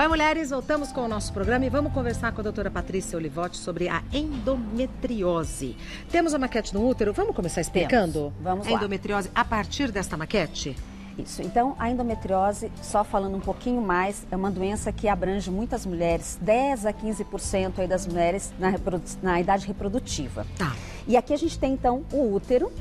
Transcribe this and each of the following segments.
Oi, mulheres, voltamos com o nosso programa e vamos conversar com a doutora Patrícia Olivotti sobre a endometriose. Temos a maquete no útero, vamos começar explicando? Vamos lá. A endometriose a partir desta maquete? Isso, então a endometriose, só falando um pouquinho mais, é uma doença que abrange muitas mulheres, 10 a 15% aí das mulheres na idade reprodutiva. Tá. E aqui a gente tem então o útero.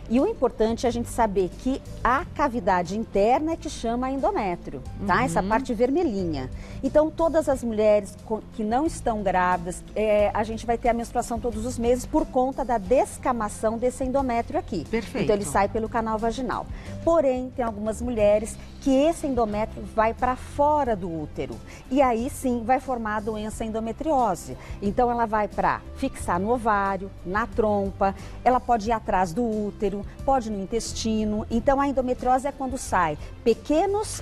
E o importante é a gente saber que a cavidade interna é que chama endométrio, tá? Essa parte vermelhinha. Então, todas as mulheres que não estão grávidas, a gente vai ter a menstruação todos os meses por conta da descamação desse endométrio aqui. Perfeito. Então, ele sai pelo canal vaginal. Porém, tem algumas mulheres que esse endométrio vai para fora do útero. E aí, sim, vai formar a doença endometriose. Então, ela vai para fixar no ovário, na trompa, ela pode ir atrás do útero, pode no intestino. Então, a endometriose é quando sai pequenas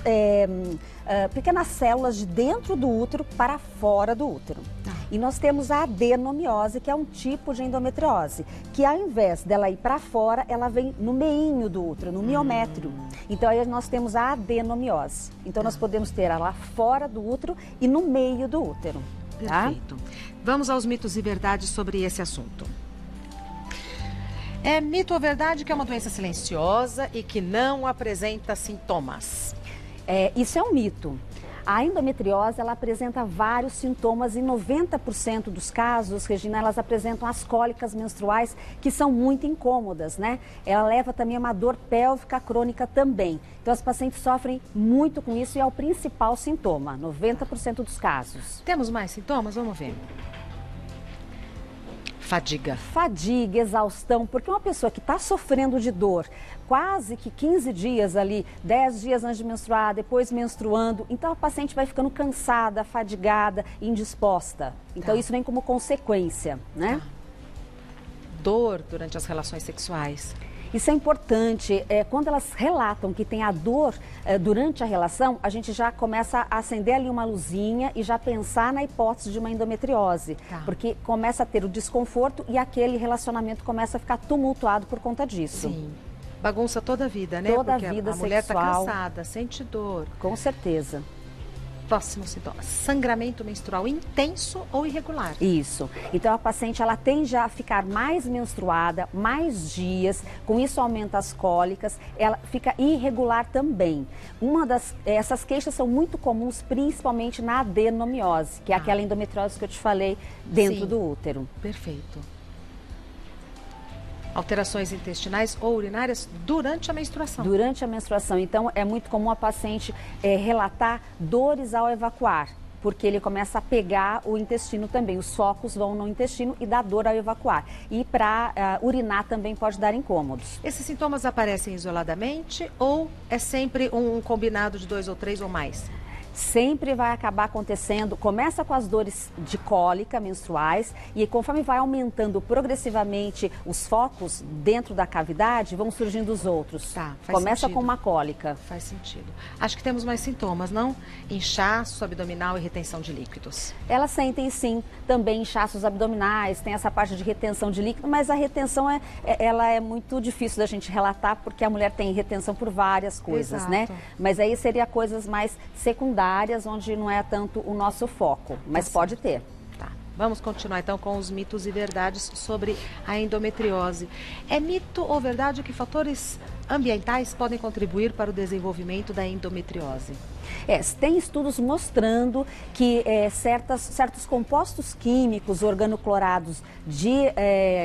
células de dentro do útero para fora do útero. E nós temos a adenomiose, que é um tipo de endometriose, que ao invés dela ir para fora, ela vem no meinho do útero, no miométrio. Então, aí nós temos a adenomiose. Então, nós podemos ter ela fora do útero e no meio do útero. Perfeito. Vamos aos mitos e verdades sobre esse assunto. É mito ou verdade que é uma doença silenciosa e que não apresenta sintomas? Isso é um mito. A endometriose, ela apresenta vários sintomas e 90% dos casos, Regina, elas apresentam as cólicas menstruais, que são muito incômodas, né? Ela leva também a uma dor pélvica crônica também. Então, as pacientes sofrem muito com isso e é o principal sintoma, 90% dos casos. Temos mais sintomas? Vamos ver. Fadiga. Fadiga, exaustão, porque uma pessoa que está sofrendo de dor quase que 15 dias ali, 10 dias antes de menstruar, depois menstruando, então a paciente vai ficando cansada, fadigada, indisposta. Então isso vem como consequência, né? Dor durante as relações sexuais. Isso é importante. Quando elas relatam que tem a dor durante a relação, a gente já começa a acender ali uma luzinha e já pensar na hipótese de uma endometriose. Porque começa a ter o desconforto e aquele relacionamento começa a ficar tumultuado por conta disso. Sim. Bagunça toda a vida, né? Toda Porque a vida a mulher está sexual. cansada, sente dor. Com certeza. Próximo sintoma, sangramento menstrual intenso ou irregular. Isso. Então a paciente ela tende a ficar mais menstruada, mais dias, com isso aumenta as cólicas, ela fica irregular também. Essas queixas são muito comuns, principalmente na adenomiose, que é aquela endometriose que eu te falei dentro do útero. Perfeito. Alterações intestinais ou urinárias durante a menstruação. Durante a menstruação. Então, é muito comum a paciente relatar dores ao evacuar, porque ele começa a pegar o intestino também. Os focos vão no intestino e dá dor ao evacuar. E para urinar também pode dar incômodos. Esses sintomas aparecem isoladamente ou é sempre um combinado de 2 ou 3 ou mais? Sempre vai acabar acontecendo, começa com as dores de cólica menstruais e conforme vai aumentando progressivamente os focos dentro da cavidade, vão surgindo os outros. Começa com uma cólica. Faz sentido. Acho que temos mais sintomas, não? Inchaço abdominal e retenção de líquidos. Elas sentem sim, também inchaços abdominais, tem essa parte de retenção de líquido, mas a retenção ela é muito difícil da gente relatar porque a mulher tem retenção por várias coisas, né? Mas aí seria coisas mais secundárias, onde não é tanto o nosso foco, mas pode ter. Tá. Vamos continuar então com os mitos e verdades sobre a endometriose. É mito ou verdade que fatores ambientais podem contribuir para o desenvolvimento da endometriose? Tem estudos mostrando que certos compostos químicos organoclorados de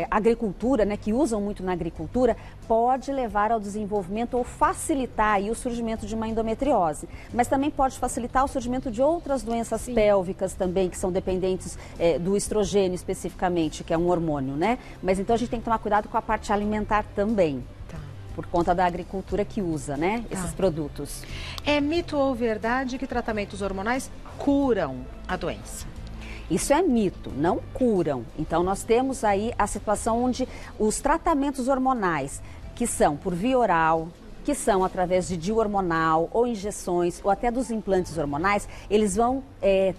agricultura, né, que usam muito na agricultura, pode levar ao desenvolvimento ou facilitar aí o surgimento de uma endometriose. Mas também pode facilitar o surgimento de outras doenças pélvicas também, que são dependentes do estrogênio especificamente, que é um hormônio, né? Mas então a gente tem que tomar cuidado com a parte alimentar também. Por conta da agricultura que usa, né, esses produtos. É mito ou verdade que tratamentos hormonais curam a doença? Isso é mito, não curam. Então, nós temos aí a situação onde os tratamentos hormonais, que são por via oral, que são através de DIU hormonal ou injeções ou até dos implantes hormonais, eles vão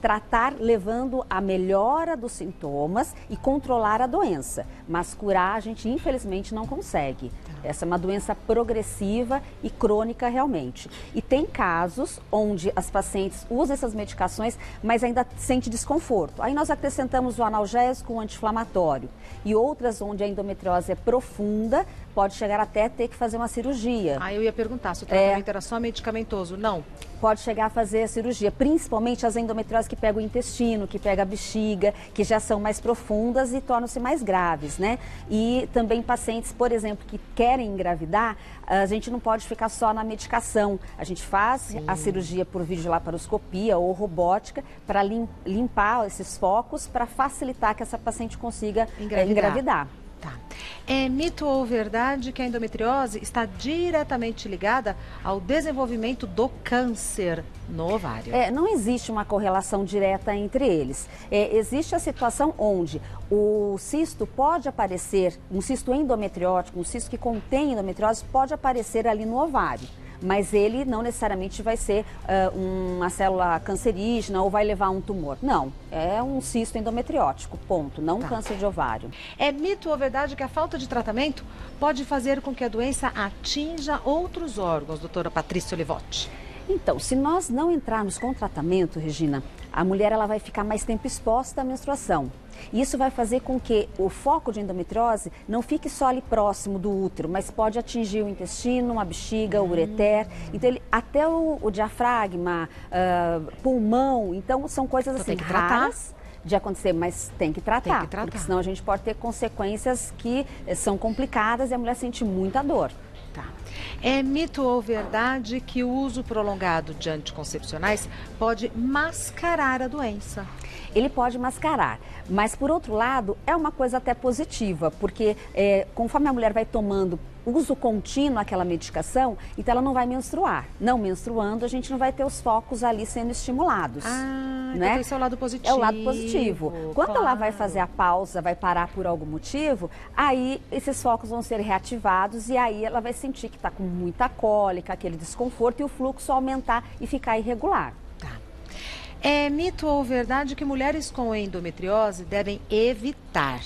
tratar levando a melhora dos sintomas e controlar a doença. Mas curar a gente infelizmente não consegue. Essa é uma doença progressiva e crônica realmente. E tem casos onde as pacientes usam essas medicações, mas ainda sente desconforto. Aí nós acrescentamos o analgésico, o anti-inflamatório. E outras onde a endometriose é profunda, pode chegar até ter que fazer uma cirurgia. Ah, eu ia perguntar se o tratamento era só medicamentoso. Não. Pode chegar a fazer a cirurgia, principalmente as endometrioses que pegam o intestino, que pegam a bexiga, que já são mais profundas e tornam-se mais graves, né? E também pacientes, por exemplo, que querem engravidar, a gente não pode ficar só na medicação. A gente faz a cirurgia por videolaparoscopia ou robótica para limpar esses focos, para facilitar que essa paciente consiga engravidar. Tá. É mito ou verdade que a endometriose está diretamente ligada ao desenvolvimento do câncer no ovário? Não existe uma correlação direta entre eles. Existe a situação onde o cisto pode aparecer, um cisto endometriótico, um cisto que contém endometriose, pode aparecer ali no ovário. Mas ele não necessariamente vai ser uma célula cancerígena ou vai levar a um tumor. Não, é um cisto endometriótico, ponto, não um câncer de ovário. É mito ou verdade que a falta de tratamento pode fazer com que a doença atinja outros órgãos, doutora Patrícia Olivotti? Então, se nós não entrarmos com tratamento, Regina, a mulher ela vai ficar mais tempo exposta à menstruação. Isso vai fazer com que o foco de endometriose não fique só ali próximo do útero, mas pode atingir o intestino, a bexiga, o ureter, então até o diafragma, pulmão, então são coisas assim raras de acontecer, mas tem que tratar, porque senão a gente pode ter consequências que são complicadas e a mulher sente muita dor. Tá. É mito ou verdade que o uso prolongado de anticoncepcionais pode mascarar a doença? Ele pode mascarar, mas por outro lado é uma coisa até positiva, porque conforme a mulher vai tomando uso contínuo aquela medicação, então ela não vai menstruar. Não menstruando, a gente não vai ter os focos ali sendo estimulados. Ah, né? Então esse é o lado positivo. É o lado positivo. Quando ela vai fazer a pausa, vai parar por algum motivo, aí esses focos vão ser reativados e aí ela vai sentir que está com muita cólica, aquele desconforto e o fluxo aumentar e ficar irregular. Tá. É mito ou verdade que mulheres com endometriose devem evitar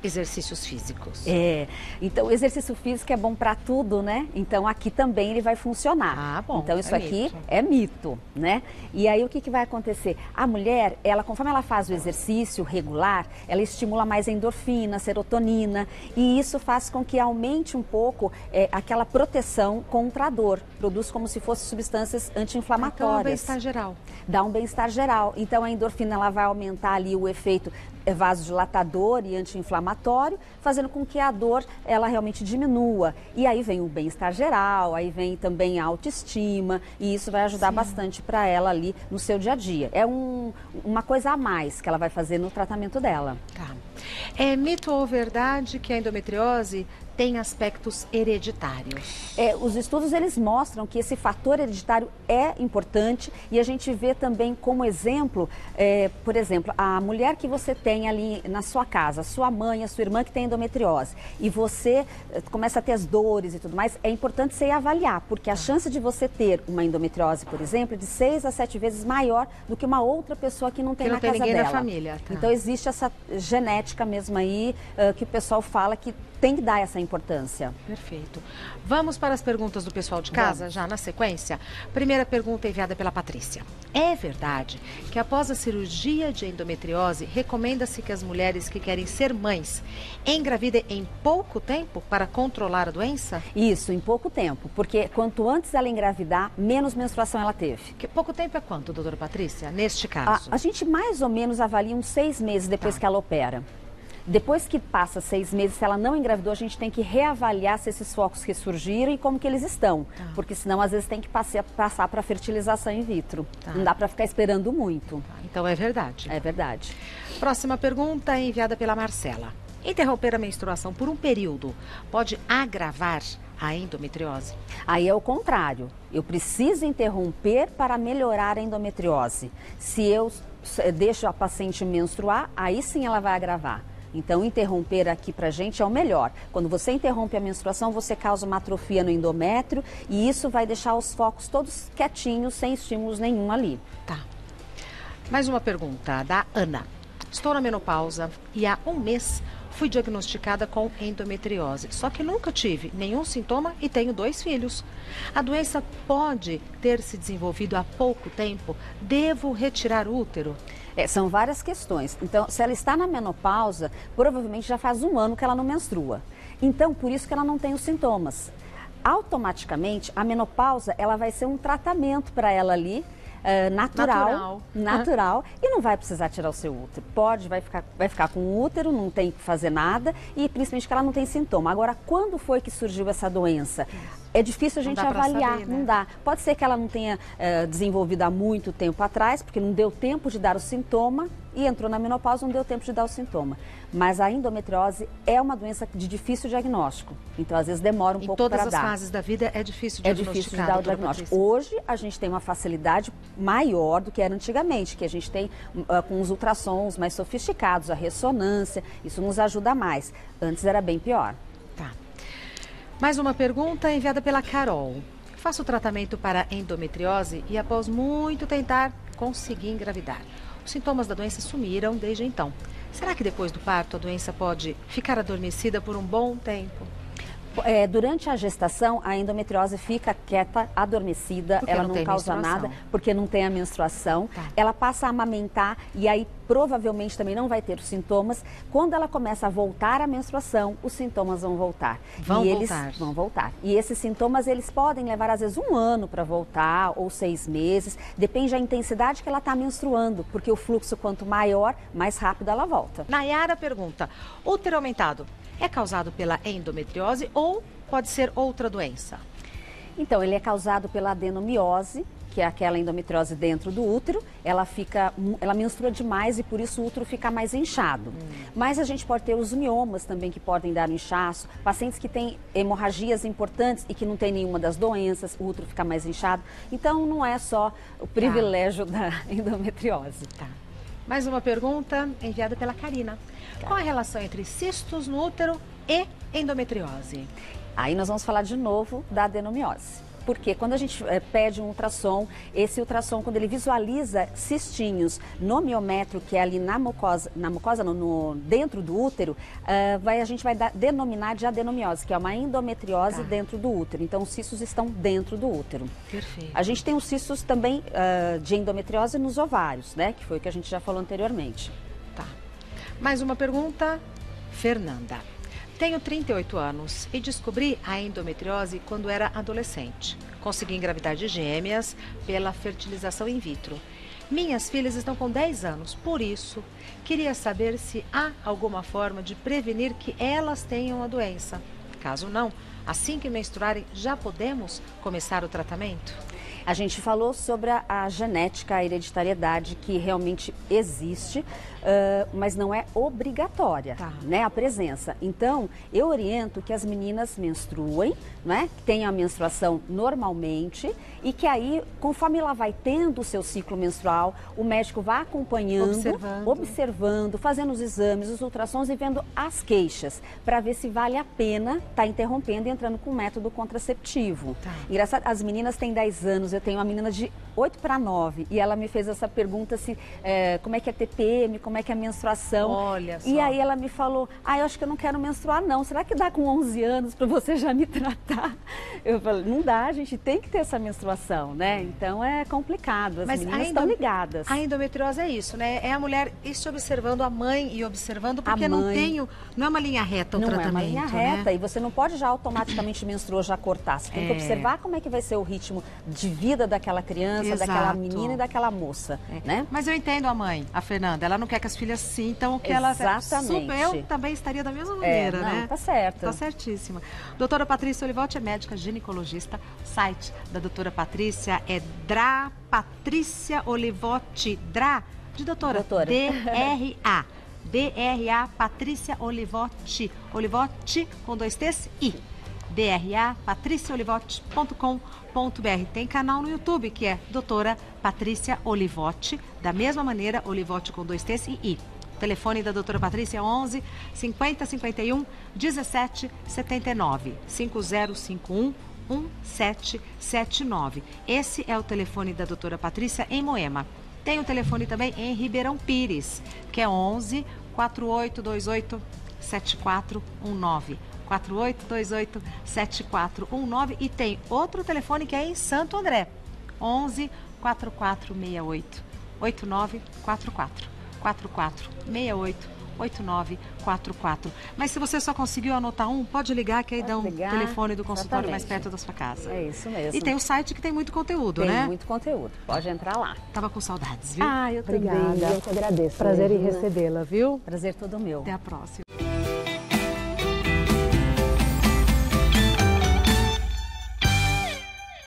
exercícios físicos? Então o exercício físico é bom para tudo, né? Então aqui também ele vai funcionar. Ah, bom. Então isso aqui é mito, né? E aí o que vai acontecer? A mulher, conforme ela faz o exercício regular, ela estimula mais a endorfina, a serotonina, e isso faz com que aumente um pouco aquela proteção contra a dor. Produz como se fossem substâncias anti-inflamatórias. Então é um bem-estar geral. Dá um bem-estar geral. Então a endorfina ela vai aumentar ali o efeito vasodilatador e anti-inflamatório, fazendo com que a dor ela realmente diminua. E aí vem o bem-estar geral, aí vem também a autoestima, e isso vai ajudar bastante para ela ali no seu dia a dia. É uma coisa a mais que ela vai fazer no tratamento dela. Tá. É mito ou verdade que a endometriose tem aspectos hereditários? Os estudos eles mostram que esse fator hereditário é importante e a gente vê também como exemplo, por exemplo, a mulher que você tem ali na sua casa, a sua mãe, a sua irmã que tem endometriose e você começa a ter as dores e tudo mais, é importante você ir avaliar, porque a chance de você ter uma endometriose, por exemplo, é de 6 a 7 vezes maior do que uma outra pessoa que não tem na casa dela. Ninguém na família. Tá. Então existe essa genética mesmo aí que o pessoal fala que tem que dar essa importância. Perfeito. Vamos para as perguntas do pessoal de casa, já na sequência. Primeira pergunta enviada pela Patrícia. É verdade que após a cirurgia de endometriose, recomenda-se que as mulheres que querem ser mães engravidem em pouco tempo para controlar a doença? Isso, em pouco tempo, porque quanto antes ela engravidar, menos menstruação ela teve. Que pouco tempo é quanto, doutora Patrícia, neste caso? A gente mais ou menos avalia uns 6 meses depois que ela opera. Depois que passa 6 meses, se ela não engravidou, a gente tem que reavaliar se esses focos ressurgiram e como que eles estão. Tá. Porque senão, às vezes, tem que passar para fertilização in vitro. Tá. Não dá para ficar esperando muito. Tá. Então, é verdade. É verdade. Próxima pergunta enviada pela Marcela. Interromper a menstruação por um período pode agravar a endometriose? Aí é o contrário. Eu preciso interromper para melhorar a endometriose. Se eu deixo a paciente menstruar, aí sim ela vai agravar. Então, interromper aqui pra gente é o melhor. Quando você interrompe a menstruação, você causa uma atrofia no endométrio e isso vai deixar os focos todos quietinhos, sem estímulos nenhum ali. Tá. Mais uma pergunta da Ana. Estou na menopausa e há um mês Fui diagnosticada com endometriose, só que nunca tive nenhum sintoma e tenho 2 filhos. A doença pode ter se desenvolvido há pouco tempo? Devo retirar o útero? São várias questões. Então, se ela está na menopausa, provavelmente já faz 1 ano que ela não menstrua. Então, por isso que ela não tem os sintomas. Automaticamente, a menopausa ela vai ser um tratamento para ela ali, natural, e não vai precisar tirar o seu útero. Vai ficar com o útero, não tem que fazer nada e principalmente que ela não tem sintoma. Agora, quando foi que surgiu essa doença? É difícil a gente avaliar, saber, né? Não dá. Pode ser que ela não tenha desenvolvido há muito tempo atrás, porque não deu tempo de dar o sintoma e entrou na menopausa, não deu tempo de dar o sintoma. Mas a endometriose é uma doença de difícil diagnóstico. Então, às vezes, demora um pouco para dar. Em todas as fases da vida é difícil diagnosticar. É difícil de dar o diagnóstico. Hoje, a gente tem uma facilidade maior do que era antigamente, que a gente tem com os ultrassons mais sofisticados, a ressonância, isso nos ajuda mais. Antes era bem pior. Tá. Mais uma pergunta enviada pela Carol. Faço tratamento para endometriose e após muito tentar, consegui engravidar. Os sintomas da doença sumiram desde então. Será que depois do parto a doença pode ficar adormecida por um bom tempo? Durante a gestação, a endometriose fica quieta, adormecida, porque ela não causa nada, porque não tem a menstruação. Tá. Ela passa a amamentar e aí provavelmente também não vai ter os sintomas. Quando ela começa a voltar à menstruação, os sintomas vão voltar. Eles vão voltar. E esses sintomas, eles podem levar às vezes 1 ano para voltar ou 6 meses. Depende da intensidade que ela está menstruando, porque o fluxo quanto maior, mais rápido ela volta. Nayara pergunta, útero aumentado é causado pela endometriose ou pode ser outra doença? Então, ele é causado pela adenomiose, que é aquela endometriose dentro do útero. Ela menstrua demais e por isso o útero fica mais inchado. Mas a gente pode ter os miomas também que podem dar inchaço. Pacientes que têm hemorragias importantes e que não tem nenhuma das doenças, o útero fica mais inchado. Então, não é só o privilégio da endometriose. Tá. Mais uma pergunta enviada pela Karina. Qual a relação entre cistos no útero e endometriose? Aí nós vamos falar de novo da adenomiose. Porque quando a gente pede um ultrassom, esse ultrassom, quando ele visualiza cistinhos no miométrio, que é ali na mucosa, dentro do útero, a gente vai denominar de adenomiose, que é uma endometriose dentro do útero. Então, os cistos estão dentro do útero. Perfeito. A gente tem os cistos também de endometriose nos ovários, né? Que foi o que a gente já falou anteriormente. Tá. Mais uma pergunta, Fernanda. Tenho 38 anos e descobri a endometriose quando era adolescente. Consegui engravidar de gêmeas pela fertilização in vitro. Minhas filhas estão com 10 anos, por isso, queria saber se há alguma forma de prevenir que elas tenham a doença. Caso não, assim que menstruarem, já podemos começar o tratamento? A gente falou sobre a genética, a hereditariedade, que realmente existe, mas não é obrigatória, né, a presença. Então, eu oriento que as meninas menstruem, né, que tenham a menstruação normalmente e que aí, conforme ela vai tendo o seu ciclo menstrual, o médico vai acompanhando, observando, fazendo os exames, os ultrassons e vendo as queixas, para ver se vale a pena estar interrompendo e entrando com o método contraceptivo. Engraçado, as meninas têm 10 anos, eu tenho uma menina de 8 para 9 e ela me fez essa pergunta se, como é que é TPM, como é que é a menstruação. Olha só. E aí ela me falou, eu acho que eu não quero menstruar não, será que dá com 11 anos para você já me tratar? Eu falei, não dá, a gente tem que ter essa menstruação, né? Então é complicado, as meninas estão ligadas. A endometriose é isso, né? É a mulher ir se observando, a mãe e observando, porque não é uma linha reta o tratamento, não é uma linha reta, né? E você não pode já automaticamente menstruou, já cortar. Você tem que observar como é que vai ser o ritmo de vida daquela criança, daquela menina e daquela moça, né? Mas eu entendo a mãe, a Fernanda, ela não quer que as filhas sintam que Exatamente. Eu também estaria da mesma maneira, né? Tá certo. Tá certíssima. Doutora Patrícia Olivotti é médica ginecologista. O site da doutora Patrícia é Dra Patrícia Olivotti, Dra de doutora. D-R-A. D-R-A Patrícia Olivotti. Olivotti com 2 T's e DRA patriciaolivotti.com.br. Tem canal no YouTube que é doutora Patrícia Olivotti, da mesma maneira, Olivotti com 2 T's e I. O telefone da doutora Patrícia é 11 50 51 17 79 5051 1779. Esse é o telefone da doutora Patrícia em Moema. Tem o telefone também em Ribeirão Pires, que é 11 4828 4828-7419. 4828-7419. E tem outro telefone que é em Santo André. 11 4468 8944. 4468 8944. Mas se você só conseguiu anotar um, pode ligar que aí dá um telefone do consultório mais perto da sua casa. É isso mesmo. E tem o site que tem muito conteúdo, né? Tem muito conteúdo. Pode entrar lá. Tava com saudades, viu? Eu Obrigada. também. Eu que agradeço. Prazer em Regina. recebê-la, viu? Prazer todo meu. Até a próxima.